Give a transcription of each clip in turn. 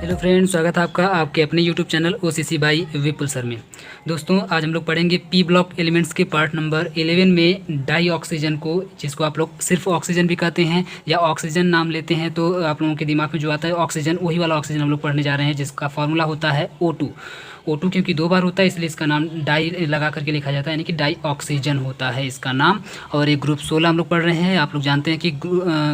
Hello friends, स्वागत है आपका आपके अपने YouTube channel OCC by Vipul sir में। दोस्तों, आज हम लोग पढ़ेंगे पी ब्लॉक एलिमेंट्स के पार्ट नंबर 11 में डाई ऑक्सीजन को, जिसको आप लोग सिर्फ ऑक्सीजन भी कहते हैं या ऑक्सीजन नाम लेते हैं। तो आप लोगों के दिमाग में जो आता है ऑक्सीजन, वही वाला ऑक्सीजन हम लोग पढ़ने जा रहे हैं, जिसका फॉर्मूला होता है O2। O2 क्योंकि 2 बार होता है इसलिए इसका नाम डाई लगा करके लिखा जाता है, यानी कि डाई ऑक्सीजन होता है इसका नाम। और एक ग्रुप 16 हम लोग पढ़ रहे हैं। आप लोग जानते हैं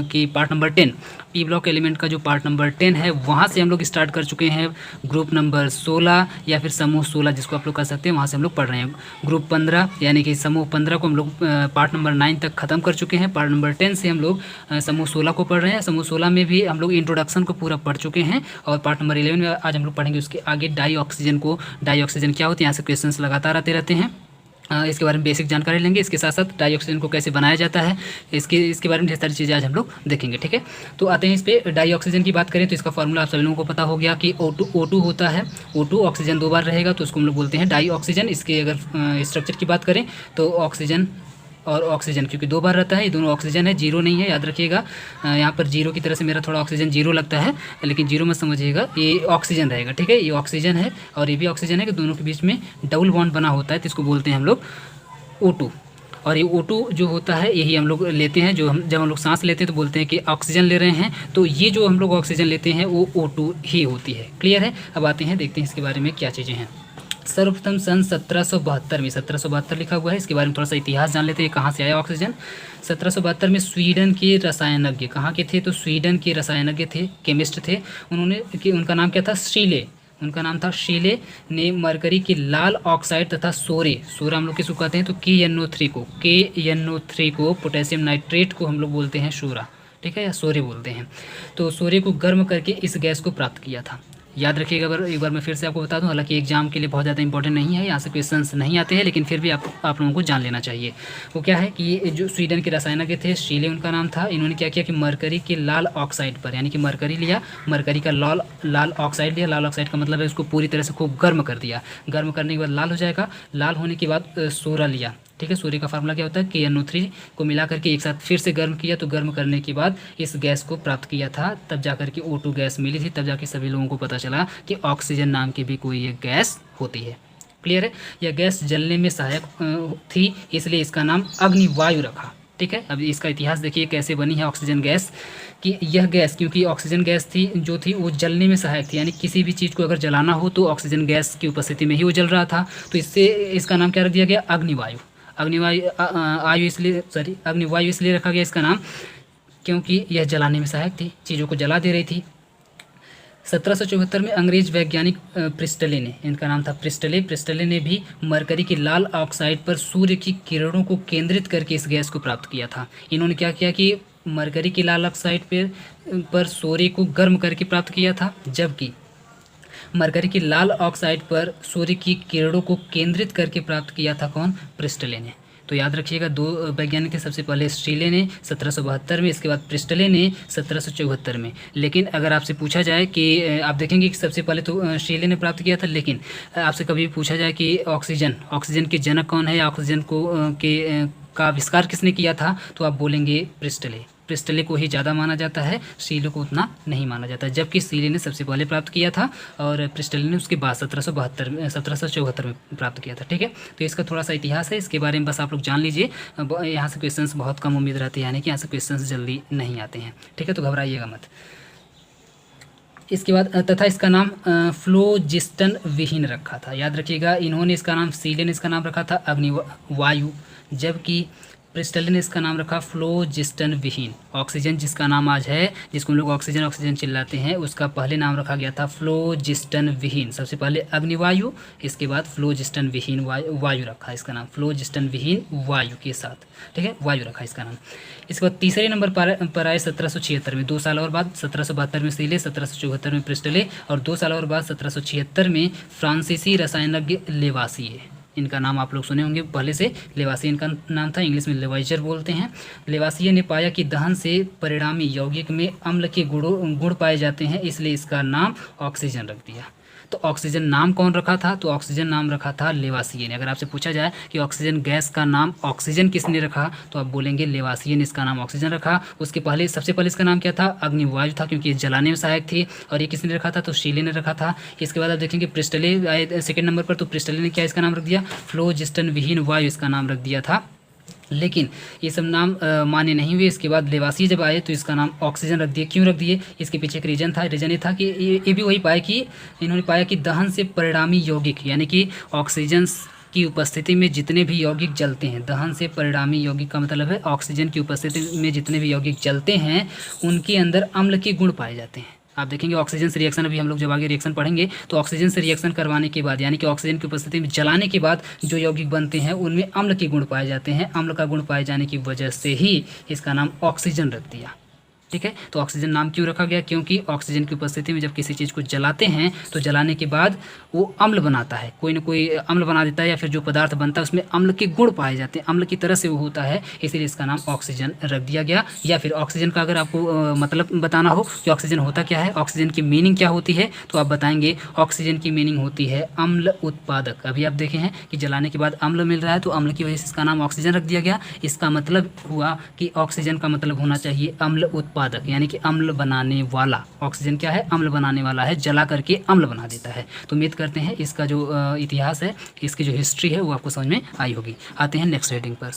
कि part number 10 P block element का जो पार्ट नंबर 10 है, वहाँ से हम लोग स्टार्ट कर चुके हैं। ग्रुप नंबर 16 या फिर समूह 16 जिसको आप लोग कह सकते हैं, वहाँ से हम लोग पढ़ रहे हैं। ग्रुप 15 यानी कि समूह 15 को हम लोग पार्ट नंबर 9 तक ख़त्म कर चुके हैं। पार्ट नंबर 10 से हम लोग समूह 16 को पढ़ रहे हैं। समूह 16 में भी हम लोग इंट्रोडक्शन को पूरा पढ़ चुके हैं। और पार्ट नंबर 11 में आज हम लोग पढ़ेंगे उसके आगे डाई ऑक्सीजन को। डाई ऑक्सीजन क्या होती है, यहाँ से क्वेश्चंस लगातार आते रहते हैं। इसके बारे में बेसिक जानकारी लेंगे। इसके साथ साथ डाई ऑक्सीजन को कैसे बनाया जाता है, इसके बारे में ढेर सारी चीज़ें आज हम लोग देखेंगे। ठीक है, तो आते हैं इस पर। डाई ऑक्सीजन की बात करें तो इसका फॉर्मूला आप सभी लोगों को पता हो गया कि O2 होता है। O2 ऑक्सीजन 2 बार रहेगा तो उसको हम लोग बोलते हैं डाई ऑक्सीजन। इसके अगर स्ट्रक्चर की बात करें तो ऑक्सीजन और ऑक्सीजन, क्योंकि 2 बार रहता है, ये दोनों ऑक्सीजन है, जीरो नहीं है, याद रखिएगा। यहाँ पर जीरो की तरह से मेरा थोड़ा ऑक्सीजन जीरो लगता है, लेकिन जीरो मत समझिएगा, ये ऑक्सीजन रहेगा। ठीक है, ये ऑक्सीजन है और ये भी ऑक्सीजन है, कि दोनों के बीच में डबल बॉन्ड बना होता है, तो इसको बोलते हैं हम लोग O2। और ये O2 जो होता है यही हम लोग लेते हैं। जब हम लोग सांस लेते हैं तो बोलते हैं कि ऑक्सीजन ले रहे हैं, तो ये जो हम लोग ऑक्सीजन लेते हैं वो O2 ही होती है। क्लियर है? अब आते हैं, देखते हैं इसके बारे में क्या चीज़ें हैं। सर्वप्रथम सन 1772 में, 1772 लिखा हुआ है, इसके बारे में थोड़ा सा इतिहास जान लेते हैं, कहाँ से आया ऑक्सीजन। 1772 में स्वीडन के रसायनज्ञ, कहाँ के थे तो स्वीडन के रसायनज्ञ थे, केमिस्ट थे। उनका नाम क्या था, शीले। उनका नाम था शीले ने मरकरी की लाल ऑक्साइड तथा सोरा हम लोग किसको कहते हैं तो KNO3 को पोटेशियम नाइट्रेट को हम लोग बोलते हैं सोरा। ठीक है, या सोरे बोलते हैं। तो सोरे को गर्म करके इस गैस को प्राप्त किया था। याद रखिएगा, एक बार मैं फिर से आपको बता दूं, हालांकि एग्जाम के लिए बहुत ज़्यादा इंपॉर्टेंट नहीं है, यहाँ से क्वेश्चंस नहीं आते हैं, लेकिन फिर भी आप लोगों को जान लेना चाहिए। वो क्या है कि जो स्वीडन के रसायनज्ञ थे, शीले उनका नाम था। इन्होंने क्या किया कि मरकरी के लाल ऑक्साइड पर, यानी कि मरकरी लिया, मरकरी का लाल ऑक्साइड लिया। लाल ऑक्साइड का मतलब है उसको पूरी तरह से खूब गर्म कर दिया। गर्म करने के बाद लाल हो जाएगा। लाल होने के बाद सोरा लिया। ठीक है, सोरे का फार्मूला क्या होता है, KNO3 को मिला करके एक साथ फिर से गर्म किया, तो गर्म करने के बाद इस गैस को प्राप्त किया था। तब जाकर के O2 गैस मिली थी। तब जाके सभी लोगों को पता चला कि ऑक्सीजन नाम की भी कोई एक गैस होती है। क्लियर है? यह गैस जलने में सहायक थी, इसलिए इसका नाम अग्निवायु रखा। ठीक है, अब इसका इतिहास देखिए कैसे बनी है ऑक्सीजन गैस। कि यह गैस, क्योंकि ऑक्सीजन गैस जो थी वो जलने में सहायक थी, यानी किसी भी चीज़ को अगर जलाना हो तो ऑक्सीजन गैस की उपस्थिति में ही वो जल रहा था, तो इससे इसका नाम क्या रख दिया गया, अग्निवायु। अग्निवायु इसलिए रखा गया इसका नाम, क्योंकि यह जलाने में सहायक थी, चीज़ों को जला दे रही थी। 1774 में अंग्रेज वैज्ञानिक प्रिस्टले ने, इनका नाम था प्रिस्टले ने भी मरकरी की लाल ऑक्साइड पर सूर्य की किरणों को केंद्रित करके इस गैस को प्राप्त किया था। इन्होंने क्या किया कि मरकरी की लाल ऑक्साइड पर सूर्य को गर्म करके प्राप्त किया था, जबकि मरकरी की लाल ऑक्साइड पर सूर्य की किरणों को केंद्रित करके प्राप्त किया था कौन, प्रिस्टले ने। तो याद रखिएगा, 2 वैज्ञानिक थे, सबसे पहले शीले ने 1772 में, इसके बाद प्रिस्टले ने 1774 में। लेकिन अगर आपसे पूछा जाए कि आप देखेंगे कि सबसे पहले तो शीले ने प्राप्त किया था, लेकिन आपसे कभी पूछा जाए कि ऑक्सीजन के जनक कौन है, ऑक्सीजन का आविष्कार किसने किया था, तो आप बोलेंगे प्रिस्टले को ही ज़्यादा माना जाता है, शीले को उतना नहीं माना जाता, जबकि शीले ने सबसे पहले प्राप्त किया था और प्रिस्टले ने उसके बाद 1774 में प्राप्त किया था। ठीक है, तो इसका थोड़ा सा इतिहास है, इसके बारे में बस आप लोग जान लीजिए। यहाँ से क्वेश्चंस बहुत कम उम्मीद रहती है, यानी कि यहाँ से क्वेश्चंस जल्दी नहीं आते हैं। ठीक है, तो घबराइएगा मत। इसके बाद तथा इसका नाम फ्लोजिस्टन विहीन रखा था। याद रखिएगा, इन्होंने इसका नाम, शीले ने इसका नाम रखा था अग्निवायु, जबकि प्रिस्टले ने इसका नाम रखा फ्लोजिस्टन विहीन। ऑक्सीजन जिसका नाम आज है, जिसको हम लोग ऑक्सीजन चिल्लाते हैं, उसका पहले नाम रखा गया था फ्लोजिस्टन विहीन। सबसे पहले अग्निवायु, इसके बाद फ्लोजिस्टन विहीन वायु रखा इसका नाम, फ्लोजिस्टन विहीन वायु के साथ। ठीक है, वायु रखा इसका नाम। इसके बाद तीसरे नंबर पर आए 1776 में, 2 साल और बाद 1772 में शीले, 1774 में प्रिस्टले और 2 साल और बाद 1776 में फ्रांसीसी रसायनज्ञ लेवासिए। इनका नाम आप लोग सुने होंगे पहले से, लेवासिए इनका नाम था, इंग्लिश में लेवाइजर बोलते हैं। लेवासिए ने पाया कि दहन से परिणामी यौगिक में अम्ल के गुण पाए जाते हैं, इसलिए इसका नाम ऑक्सीजन रख दिया। तो ऑक्सीजन नाम कौन रखा था? तो ऑक्सीजन नाम रखा था लेवासिए ने। अगर आपसे पूछा जाए कि ऑक्सीजन गैस का नाम ऑक्सीजन किसने रखा, तो आप बोलेंगे लेवासिए ने इसका नाम ऑक्सीजन रखा। उसके पहले सबसे पहले इसका नाम क्या था? अग्निवायु था, क्योंकि ये जलाने में सहायक थी। और ये किसने रखा था? तो शीले ने रखा था। इसके बाद आप देखेंगे प्रिस्टले आए सेकंड नंबर पर, तो प्रिस्टले ने क्या इसका नाम रख दिया? फ्लोजिस्टन विहीन वायु इसका नाम रख दिया था। लेकिन ये सब नाम मान्य नहीं हुए। इसके बाद लेवासी जब आए तो इसका नाम ऑक्सीजन रख दिए। क्यों रख दिए? इसके पीछे एक रीजन था। रीजन ये था कि ये भी वही पाया कि इन्होंने पाया कि दहन से परिणामी यौगिक, यानी कि ऑक्सीजन की उपस्थिति में जितने भी यौगिक जलते हैं, दहन से परिणामी यौगिक का मतलब है ऑक्सीजन की उपस्थिति में जितने भी यौगिक जलते हैं उनके अंदर अम्ल के गुण पाए जाते हैं। आप देखेंगे ऑक्सीजन से रिएक्शन, अभी हम लोग जब आगे रिएक्शन पढ़ेंगे तो ऑक्सीजन से रिएक्शन करवाने के बाद, यानी कि ऑक्सीजन की उपस्थिति में जलाने के बाद जो यौगिक बनते हैं उनमें अम्ल के गुण पाए जाते हैं। अम्ल का गुण पाए जाने की वजह से ही इसका नाम ऑक्सीजन रख दिया। ठीक है, तो ऑक्सीजन नाम क्यों रखा गया? क्योंकि ऑक्सीजन की उपस्थिति में जब किसी चीज़ को जलाते हैं तो जलाने के बाद वो अम्ल बनाता है, कोई ना कोई अम्ल बना देता है, या फिर जो पदार्थ बनता है उसमें अम्ल के गुण पाए जाते हैं, अम्ल की तरह से वो होता है, इसीलिए इसका नाम ऑक्सीजन रख दिया गया। या फिर ऑक्सीजन का अगर आपको मतलब बताना हो कि ऑक्सीजन होता क्या है, ऑक्सीजन की मीनिंग क्या होती है, तो आप बताएंगे ऑक्सीजन की मीनिंग होती है अम्ल उत्पादक। अभी आप देखे हैं कि जलाने के बाद अम्ल मिल रहा है, तो अम्ल की वजह से इसका नाम ऑक्सीजन रख दिया गया। इसका मतलब हुआ कि ऑक्सीजन का मतलब होना चाहिए अम्ल उत्पादक, यानी कि अम्ल बनाने वाला। ऑक्सीजन क्या है? अम्ल बनाने वाला है, जला करके अम्ल बना देता है। तो उम्मीद करते हैं इसका जो इतिहास है, इसकी जो हिस्ट्री है वो आपको समझ में आई होगी। आते हैं नेक्स्ट हेडिंग पर।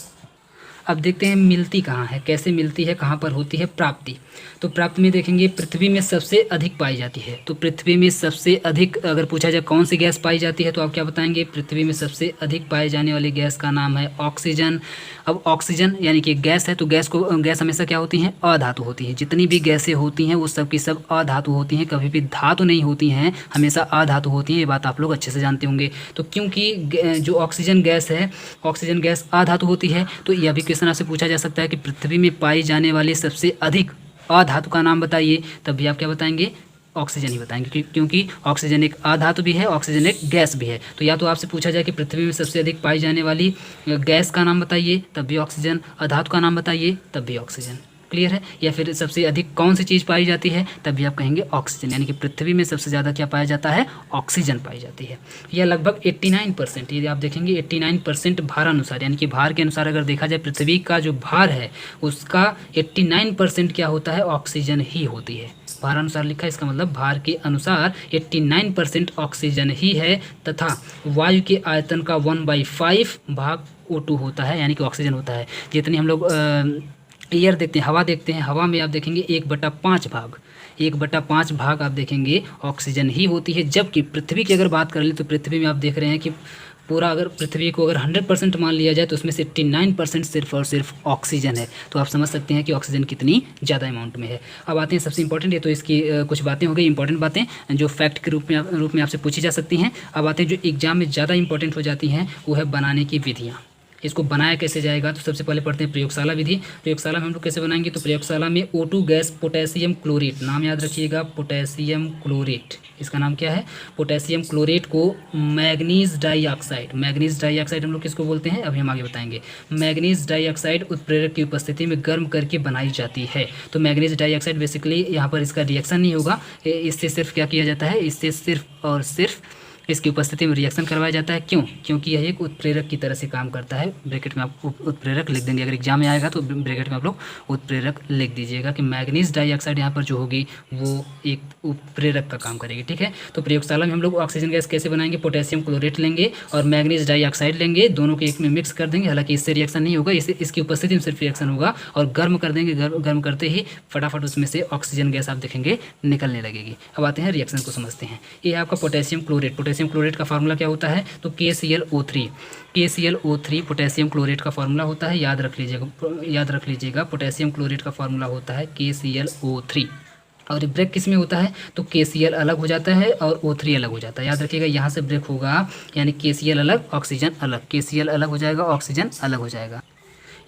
अब देखते हैं मिलती कहाँ है, कैसे मिलती है, कहाँ पर होती है प्राप्ति। तो प्राप्ति में देखेंगे पृथ्वी में सबसे अधिक पाई जाती है। तो पृथ्वी में सबसे अधिक अगर पूछा जाए कौन सी गैस पाई जाती है, तो आप क्या बताएंगे? पृथ्वी में सबसे अधिक पाए जाने वाली गैस का नाम है ऑक्सीजन। अब ऑक्सीजन यानी कि गैस है, तो गैस हमेशा क्या होती हैं? अधातु होती हैं। जितनी भी गैसें होती हैं वो सब की सब अधातु होती हैं, कभी भी धातु नहीं होती हैं, हमेशा अधातु होती हैं। ये बात आप लोग अच्छे से जानते होंगे। तो क्योंकि जो ऑक्सीजन गैस है, ऑक्सीजन गैस अधातु होती है, तो यह भी क्वेश्चन आपसे पूछा जा सकता है कि पृथ्वी में पाई जाने वाली सबसे अधिक अधातु का नाम बताइए, तब भी आप क्या बताएंगे? ऑक्सीजन ही बताएंगे, क्योंकि ऑक्सीजन एक अधातु भी है, ऑक्सीजन एक गैस भी है। तो या तो आपसे पूछा जाए कि पृथ्वी में सबसे अधिक पाई जाने वाली गैस का नाम बताइए, तब भी ऑक्सीजन, अधातु का नाम बताइए, तब भी ऑक्सीजन। क्लियर है? या फिर सबसे अधिक कौन सी चीज़ पाई जाती है, तब भी आप कहेंगे ऑक्सीजन। यानी कि पृथ्वी में सबसे ज़्यादा क्या पाया जाता है? ऑक्सीजन पाई जाती है। यह लगभग 89%, यदि आप देखेंगे 89% भार अनुसार, यानी कि भार के अनुसार अगर देखा जाए पृथ्वी का जो भार है उसका 89% क्या होता है? ऑक्सीजन ही होती है। भार अनुसार लिखा है, इसका मतलब भार के अनुसार 89% ऑक्सीजन ही है, तथा वायु के आयतन का 1/5 भाग O2 होता है, यानी कि ऑक्सीजन होता है। जितनी हम लोग एयर देखते हैं, हवा देखते हैं, हवा में आप देखेंगे 1/5 भाग आप देखेंगे ऑक्सीजन ही होती है। जबकि पृथ्वी की अगर बात कर लें तो पृथ्वी में आप देख रहे हैं कि पूरा अगर पृथ्वी को अगर 100% मान लिया जाए तो उसमें से 89% सिर्फ और सिर्फ ऑक्सीजन है। तो आप समझ सकते हैं कि ऑक्सीजन कितनी ज़्यादा अमाउंट में है। अब आते हैं सबसे इंपॉर्टेंट, ये तो इसकी कुछ बातें हो गई, इंपॉर्टेंट बातें जो फैक्ट के रूप में आपसे पूछी जा सकती हैं। अब आते हैं जो एग्जाम में ज़्यादा इंपॉर्टेंट हो जाती हैं, वो है बनाने की विधियाँ। इसको बनाया कैसे जाएगा, तो सबसे पहले पढ़ते हैं प्रयोगशाला विधि। प्रयोगशाला में हम लोग कैसे बनाएंगे, तो प्रयोगशाला में O2 गैस पोटेशियम क्लोरेट, नाम याद रखिएगा, पोटेशियम क्लोरेट, इसका नाम क्या है? पोटेशियम क्लोरेट को मैग्नीज डाइऑक्साइड, मैग्नीज डाइऑक्साइड हम लोग किसको बोलते हैं अभी हम आगे बताएंगे। मैग्नीज डाइऑक्साइड उत्प्रेरक की उपस्थिति में गर्म करके बनाई जाती है। तो मैग्नीज डाइऑक्साइड बेसिकली यहाँ पर इसका रिएक्शन नहीं होगा, इससे सिर्फ क्या किया जाता है, इससे सिर्फ और सिर्फ इसकी उपस्थिति में रिएक्शन करवाया जाता है। क्यों? क्योंकि यह एक उत्प्रेरक की तरह से काम करता है। ब्रैकेट में आप उत्प्रेरक लिख देंगे, अगर एग्जाम में आएगा तो ब्रैकेट में आप लोग उत्प्रेरक लिख दीजिएगा कि मैग्नीज डाइऑक्साइड यहाँ पर जो होगी वो एक उत्प्रेरक का काम करेगी। ठीक है, तो प्रयोगशाला में हम लोग ऑक्सीजन गैस कैसे बनाएंगे, पोटेशियम क्लोरेट लेंगे और मैग्नीज डाइऑक्साइड लेंगे, दोनों के एक में मिक्स कर देंगे। हालांकि इससे रिएक्शन नहीं होगा, इसकी उपस्थिति में सिर्फ रिएक्शन होगा, और गर्म कर देंगे। गर्म करते ही फटाफट उसमें से ऑक्सीजन गैस आप देखेंगे निकलने लगेगी। अब आते हैं रिएक्शन को समझते हैं। ये आपका पोटेशियम क्लोरेट, पोटेशियम क्लोरेट का फार्मूला क्या होता है, तो KClO3, KClO3 पोटेशियम क्लोरेट का फार्मूला होता है। याद रख लीजिएगा पोटेशियम क्लोरेट का फार्मूला होता है KClO3। और ब्रेक किस में होता है, तो KCl अलग हो जाता है और O3 अलग हो जाता है। याद रखिएगा यहाँ से ब्रेक होगा, यानी KCl अलग, ऑक्सीजन अलग, KCl अलग हो जाएगा, ऑक्सीजन अलग हो जाएगा।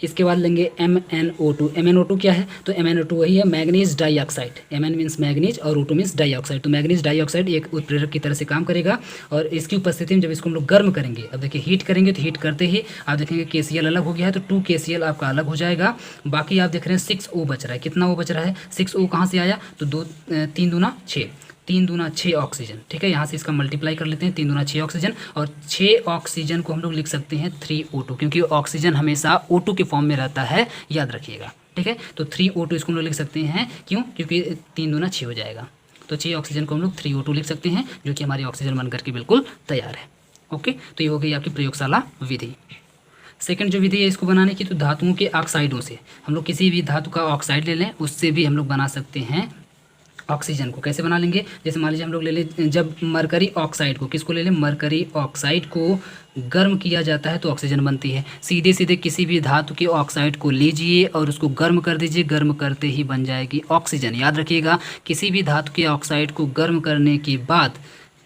इसके बाद लेंगे MnO2। MnO2 क्या है, तो MnO2 वही है manganese dioxide. Mn means manganese और O2 मीन्स डाइऑक्साइड। तो मैग्नीज डाइऑक्साइड एक उत्प्रेरक की तरह से काम करेगा, और इसकी उपस्थिति में जब इसको हम लोग गर्म करेंगे, अब देखिए हीट करेंगे, तो हीट करते ही आप देखेंगे KCl अलग हो गया है, तो 2 KCl आपका अलग हो जाएगा। बाकी आप देख रहे हैं 6O बच रहा है। कितना O बच रहा है, 6O कहाँ से आया, तो 3 दूना 6, 3 दूना 6 ऑक्सीजन, ठीक है। यहाँ से इसका मल्टीप्लाई कर लेते हैं, 3 दूना 6 ऑक्सीजन, और 6 ऑक्सीजन को हम लोग लिख सकते हैं 3O2, क्योंकि ऑक्सीजन हमेशा O2 के फॉर्म में रहता है, याद रखिएगा, ठीक है। तो 3O2 इसको हम लोग लिख सकते हैं, क्यों? क्योंकि 3 दूना 6 हो जाएगा, तो 6 ऑक्सीजन को हम लोग 3O2 लिख सकते हैं, जो कि हमारी ऑक्सीजन बनकर के बिल्कुल तैयार है। ओके, तो ये हो गई आपकी प्रयोगशाला विधि। सेकंड जो विधि है इसको बनाने की, तो धातुओं के ऑक्साइडों से हम लोग किसी भी धातु का ऑक्साइड ले लें, उससे भी हम लोग बना सकते हैं ऑक्सीजन को। कैसे बना लेंगे? जैसे मान लीजिए हम लोग ले लें, जब मरकरी ऑक्साइड को, किसको ले लें? मरकरी ऑक्साइड को गर्म किया जाता है तो ऑक्सीजन बनती है। सीधे सीधे किसी भी धातु के ऑक्साइड को लीजिए और उसको गर्म कर दीजिए, गर्म करते ही बन जाएगी ऑक्सीजन। याद रखिएगा, किसी भी धातु के ऑक्साइड को गर्म करने के बाद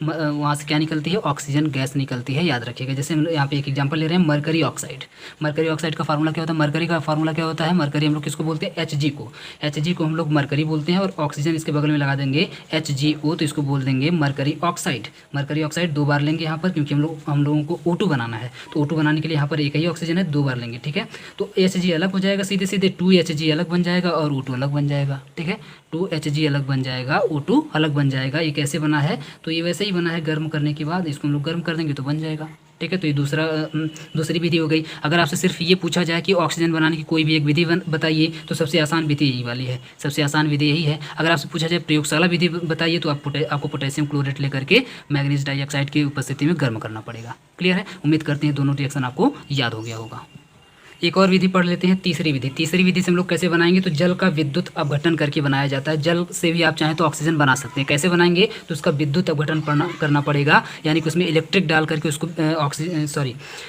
वहाँ से क्या निकलती है? ऑक्सीजन गैस निकलती है, याद रखिएगा। जैसे हम यहाँ पे एक एग्जांपल ले रहे हैं, मरकरी ऑक्साइड। मरकरी ऑक्साइड का फार्मूला क्या होता है? मरकरी का फार्मूला क्या होता है? मरकरी हम लोग किसको बोलते हैं? Hg को। Hg को हम लोग मरकरी बोलते हैं, और ऑक्सीजन इसके बगल में लगा देंगे HgO, तो इसको बोल देंगे मरकरी ऑक्साइड। मरकरी ऑक्साइड 2 बार लेंगे यहाँ पर, क्योंकि हम लोगों को O2 बनाना है, तो O2 बनाने के लिए यहाँ पर एक ही ऑक्सीजन है, 2 बार लेंगे, ठीक है। तो Hg अलग हो जाएगा, सीधे सीधे 2Hg अलग बन जाएगा और O2 अलग बन जाएगा, ठीक है। 2Hg अलग बन जाएगा, O2 अलग बन जाएगा। ये कैसे बना है? तो ये वैसे ही बना है, गर्म करने के बाद इसको हम लोग गर्म कर देंगे तो बन जाएगा, ठीक है। तो ये दूसरी विधि हो गई। अगर आपसे सिर्फ ये पूछा जाए कि ऑक्सीजन बनाने की कोई भी एक विधि बताइए, तो सबसे आसान विधि यही वाली है, सबसे आसान विधि यही है। अगर आपसे पूछा जाए प्रयोगशाला विधि बताइए, तो आपको पोटेशियम क्लोरेट लेकर के मैग्नीज डाइऑक्साइड की उपस्थिति में गर्म करना पड़ेगा। क्लियर है? उम्मीद करते हैं दोनों रिएक्शन आपको याद हो गया होगा। एक और विधि पढ़ लेते हैं, तीसरी विधि। तीसरी विधि से हम लोग कैसे बनाएंगे? तो जल का विद्युत अपघटन करके बनाया जाता है। जल से भी आप चाहें तो ऑक्सीजन बना सकते हैं। कैसे बनाएंगे? तो उसका विद्युत अपघटन करना पड़ेगा, यानी कि उसमें इलेक्ट्रिक डाल करके उसको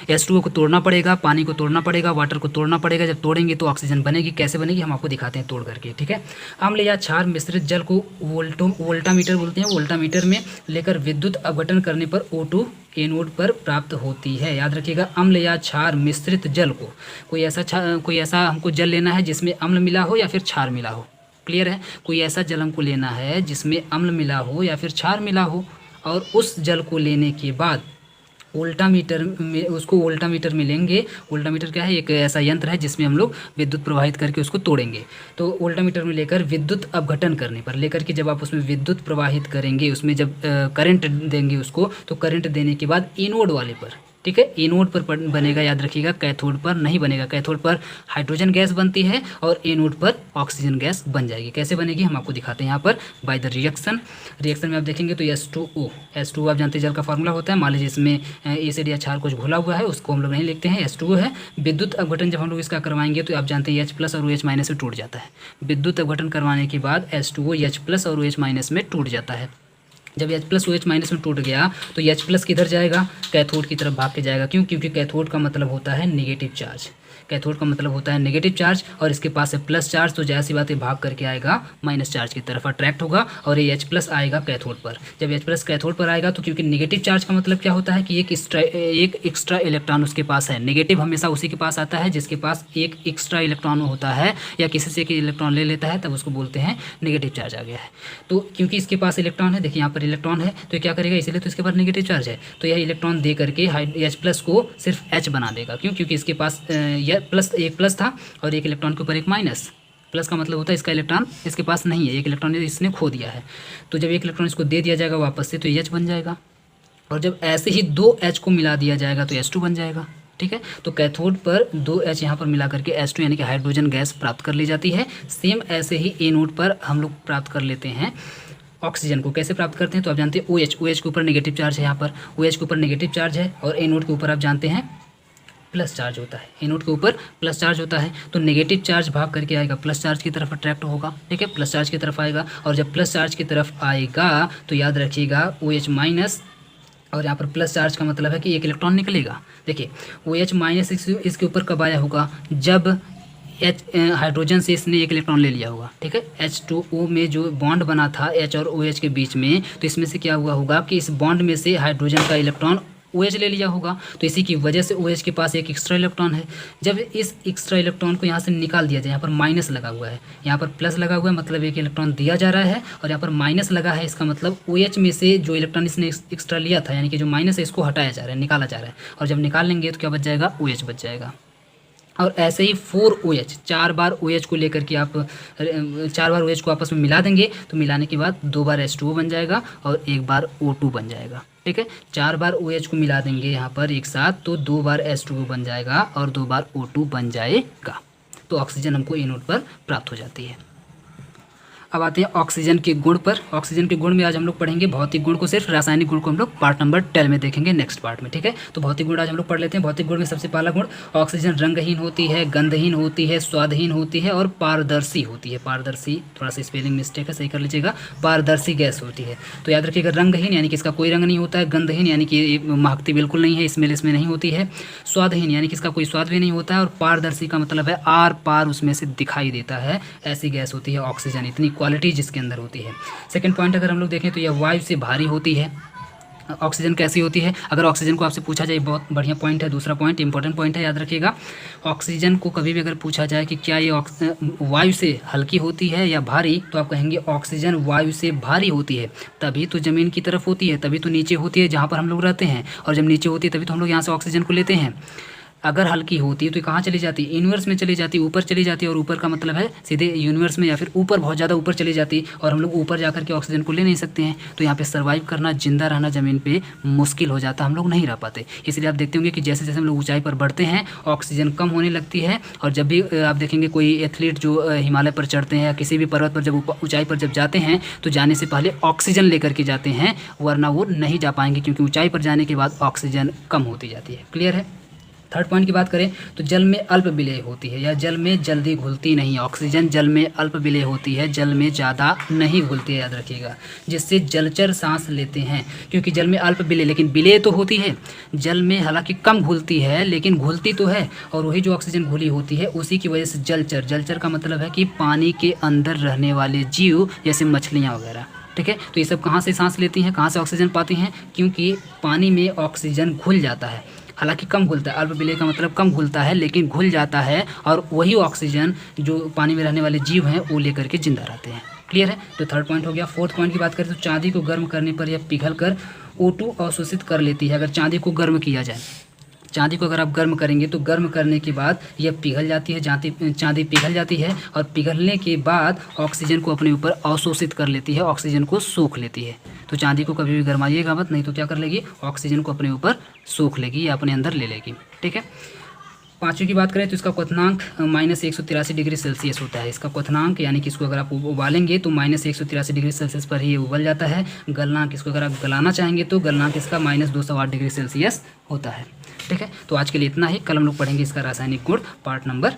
H2O को तोड़ना पड़ेगा, पानी को तोड़ना पड़ेगा, वाटर को तोड़ना पड़ेगा। जब तोड़ेंगे तो ऑक्सीजन बनेगी। कैसे बनेगी हम आपको दिखाते हैं तोड़ करके, ठीक है। अम्ल या क्षार मिश्रित जल को वोल्टामीटर बोलते हैं, वोल्टामीटर में लेकर विद्युत अपघटन करने पर O2 एनोड पर प्राप्त होती है। याद रखिएगा, अम्ल या क्षार मिश्रित जल को, कोई ऐसा हमको जल लेना है जिसमें अम्ल मिला हो या फिर क्षार मिला हो। क्लियर है? कोई ऐसा जल हमको लेना है जिसमें अम्ल मिला हो या फिर क्षार मिला हो, और उस जल को लेने के बाद उसको वोल्टामीटर में लेंगे। वोल्टामीटर क्या है? एक ऐसा यंत्र है जिसमें हम लोग विद्युत प्रवाहित करके उसको तोड़ेंगे। तो वोल्टामीटर में लेकर विद्युत अपघटन करने पर, लेकर के जब आप उसमें विद्युत प्रवाहित करेंगे, उसमें जब करंट देंगे उसको, तो करंट देने के बाद एनोड वाले पर, ठीक है, एनोड पर बनेगा। याद रखिएगा, कैथोड पर नहीं बनेगा। कैथोड पर हाइड्रोजन गैस बनती है और एनोड पर ऑक्सीजन गैस बन जाएगी। कैसे बनेगी हम आपको दिखाते हैं यहाँ पर बाय द रिएक्शन में आप देखेंगे तो H2O आप जानते हैं जल का फार्मूला होता है। मान लीजिए इसमें एसिड या क्षार कुछ घुला हुआ है, उसको हम लोग नहीं लिखते हैं, H2O है। विद्युत अपघटन जब हम लोग इसका करवाएंगे तो आप जानते हैं H+ और OH- में टूट जाता है। विद्युत अपघटन करवाने के बाद H2O H+ और OH- में टूट जाता है। जब H+ OH- में टूट गया तो H+ किधर जाएगा? कैथोड की तरफ भाग के जाएगा। क्यों? क्योंकि कैथोड का मतलब होता है नेगेटिव चार्ज। कैथोड का मतलब होता है नेगेटिव चार्ज, और इसके पास है प्लस चार्ज, तो जाहिर सी बात है भाग करके आएगा माइनस चार्ज की तरफ, अट्रैक्ट होगा, और ये H+ आएगा कैथोड पर। जब H+ कैथोड पर आएगा तो क्योंकि नेगेटिव चार्ज का मतलब क्या होता है कि एक एक्स्ट्रा इलेक्ट्रॉन उसके पास है। नेगेटिव हमेशा उसी के पास आता है जिसके पास एक एक्स्ट्रा इलेक्ट्रॉन होता है, या किसी से एक इलेक्ट्रॉन ले लेता है, तब उसको बोलते हैं नेगेटिव चार्ज आ गया है। तो क्योंकि इसके पास इलेक्ट्रॉन है, देखिए यहाँ पर इलेक्ट्रॉन है, तो क्या करेगा? इसलिए तो इसके पास नेगेटिव चार्ज है, तो यह इलेक्ट्रॉन दे करके H+ को सिर्फ H बना देगा। क्यों? क्योंकि इसके पास एक प्लस था और एक इलेक्ट्रॉन के ऊपर एक माइनस। प्लस का मतलब होता है इसका इलेक्ट्रॉन इसके पास नहीं है, एक इलेक्ट्रॉन इसने खो दिया है। तो जब एक इलेक्ट्रॉन इसको दे दिया जाएगा वापस से, तो H बन जाएगा, और जब ऐसे ही 2 H को मिला दिया जाएगा तो H2 बन जाएगा, ठीक है। तो कैथोड पर 2 H यहाँ पर मिला करके H2 यानी कि हाइड्रोजन गैस प्राप्त कर ली जाती है। सेम ऐसे ही एनोड पर हम लोग प्राप्त कर लेते हैं ऑक्सीजन को। कैसे प्राप्त करते हैं? तो आप जानते हैं OH के ऊपर नेगेटिव चार्ज है, यहाँ पर OH के ऊपर नेगेटिव चार्ज है, और एनोड के ऊपर आप जानते हैं प्लस चार्ज होता है। एनोड के ऊपर प्लस चार्ज होता है, तो नेगेटिव चार्ज भाग करके आएगा, प्लस चार्ज की तरफ अट्रैक्ट होगा, ठीक है, प्लस चार्ज की तरफ आएगा। और जब प्लस चार्ज की तरफ आएगा तो याद रखिएगा OH-, और यहाँ पर प्लस चार्ज का मतलब है कि एक इलेक्ट्रॉन निकलेगा। देखिए OH- इसके ऊपर कब आया होगा? जब हाइड्रोजन से इसने एक इलेक्ट्रॉन ले लिया होगा, ठीक है। H2O में जो बॉन्ड बना था H और OH के बीच में, तो इसमें से क्या हुआ होगा कि इस बॉन्ड में से हाइड्रोजन का इलेक्ट्रॉन OH ले लिया होगा, तो इसी की वजह से OH के पास एक एक्स्ट्रा इलेक्ट्रॉन है। जब इस एक्स्ट्रा इलेक्ट्रॉन को यहाँ से निकाल दिया जाए, यहाँ पर माइनस लगा हुआ है, यहाँ पर प्लस लगा हुआ है, मतलब एक इलेक्ट्रॉन दिया जा रहा है, और यहाँ पर माइनस लगा है, इसका मतलब OH में से जो इलेक्ट्रॉन इसने एक्स्ट्रा लिया था, यानी कि जो माइनस है, इसको हटाया जा रहा है, निकाला जा रहा है। और जब निकाल लेंगे तो क्या बच जाएगा? OH बच जाएगा। और ऐसे ही 4OH, 4 बार OH को लेकर के आप 4 बार OH को आपस में मिला देंगे तो मिलाने के बाद 2 बार H2O बन जाएगा और 1 बार O2 बन जाएगा। ठीक है, 4 बार OH को मिला देंगे यहाँ पर एक साथ तो 2 बार H2O बन जाएगा और 2 बार O2 बन जाएगा। तो ऑक्सीजन हमको ए नोट पर प्राप्त हो जाती है। अब आते हैं ऑक्सीजन के गुण पर। ऑक्सीजन के गुण में आज हम लोग पढ़ेंगे भौतिक गुण को सिर्फ, रासायनिक गुण को हम लोग पार्ट नंबर 10 में देखेंगे नेक्स्ट पार्ट में। ठीक है, तो भौतिक गुण आज हम लोग पढ़ लेते हैं। भौतिक गुण में सबसे पहला गुण, ऑक्सीजन रंगहीन होती है, गंधहीन होती है, स्वादहीन होती है और पारदर्शी होती है। पारदर्शी, थोड़ा सा स्पेलिंग मिस्टेक है, सही कर लीजिएगा। पारदर्शी गैस होती है। तो याद रखिएगा, रंगहीन यानी कि इसका कोई रंग नहीं होता है, गंधहीन यानी कि महकती बिल्कुल नहीं है, स्मेल इसमें नहीं होती है, स्वादहीन यानी कि इसका कोई स्वाद भी नहीं होता है और पारदर्शी का मतलब है आर पार उसमें से दिखाई देता है, ऐसी गैस होती है ऑक्सीजन। इतनी क्वालिटी जिसके अंदर होती है। सेकंड पॉइंट अगर हम लोग देखें तो यह वायु से भारी होती है। ऑक्सीजन कैसी होती है, अगर ऑक्सीजन को आपसे पूछा जाए, बहुत बढ़िया पॉइंट है, दूसरा पॉइंट इंपॉर्टेंट पॉइंट है, याद रखिएगा। ऑक्सीजन को कभी भी अगर पूछा जाए कि क्या ये वायु से हल्की होती है या भारी, तो आप कहेंगे ऑक्सीजन वायु से भारी होती है। तभी तो ज़मीन की तरफ होती है, तभी तो नीचे होती है जहाँ पर हम लोग रहते हैं, और जब नीचे होती है तभी तो हम लोग यहाँ से ऑक्सीजन को लेते हैं। अगर हल्की होती है तो कहाँ चली जाती है, यूनिवर्स में चली जाती है, ऊपर चली जाती है, और ऊपर का मतलब है सीधे यूनिवर्स में या फिर ऊपर, बहुत ज़्यादा ऊपर चली जाती है, और हम लोग ऊपर जाकर के ऑक्सीजन को ले नहीं सकते हैं। तो यहाँ पे सर्वाइव करना, जिंदा रहना ज़मीन पे मुश्किल हो जाता, हम लोग नहीं रह पाते। इसलिए आप देखते होंगे कि जैसे जैसे हम लोग ऊंचाई पर बढ़ते हैं ऑक्सीजन कम होने लगती है, और जब भी आप देखेंगे कोई एथलीट जो हिमालय पर चढ़ते हैं या किसी भी पर्वत पर जब ऊंचाई पर जब जाते हैं तो जाने से पहले ऑक्सीजन लेकर के जाते हैं, वरना वो नहीं जा पाएंगे, क्योंकि ऊंचाई पर जाने के बाद ऑक्सीजन कम होती जाती है। क्लियर है। थर्ड पॉइंट की बात करें तो जल में अल्प विलेय होती है, या जल में जल्दी घुलती नहीं है। ऑक्सीजन जल में अल्प विलेय होती है, जल में ज़्यादा नहीं घुलती है, याद रखिएगा, जिससे जलचर सांस लेते हैं। क्योंकि जल में अल्प विलेय, लेकिन विलेय तो होती है, जल में हालांकि कम घुलती है लेकिन घुलती तो है, और वही जो ऑक्सीजन घुली होती है उसी की वजह से जलचर, जलचर का मतलब है कि पानी के अंदर रहने वाले जीव, जैसे मछलियाँ वगैरह, ठीक है, तो ये सब कहाँ से सांस लेती हैं, कहाँ से ऑक्सीजन पाती हैं, क्योंकि पानी में ऑक्सीजन घुल जाता है। हालांकि कम घुलता है, अल्प विलेय का मतलब कम घुलता है लेकिन घुल जाता है, और वही ऑक्सीजन जो पानी में रहने वाले जीव हैं वो लेकर के जिंदा रहते हैं। क्लियर है। तो थर्ड पॉइंट हो गया। फोर्थ पॉइंट की बात करें तो चांदी को गर्म करने पर यह पिघल कर O2 अवशोषित कर लेती है। अगर चांदी को गर्म किया जाए, चांदी को अगर आप गर्म करेंगे तो गर्म करने के बाद यह पिघल जाती है, चांदी पिघल जाती है, और पिघलने के बाद ऑक्सीजन को अपने ऊपर अवशोषित कर लेती है, ऑक्सीजन को सोख लेती है। तो चांदी को कभी भी गरमाइएगा मत, नहीं तो क्या कर लेगी, ऑक्सीजन को अपने ऊपर सोख लेगी या अपने अंदर ले लेगी। ठीक है। पाँचवीं की बात करें तो इसका क्वथनांक -183 डिग्री सेल्सियस होता है। इसका क्वथनांक यानी कि इसको अगर आप उबालेंगे तो -183 डिग्री सेल्सियस पर ही उबल जाता है। गलनांक, इसको अगर आप गलाना चाहेंगे तो गलनांक इसका -208 डिग्री सेल्सियस होता है। ठीक है, तो आज के लिए इतना ही। कल हम लोग पढ़ेंगे इसका रासायनिक गुण पार्ट नंबर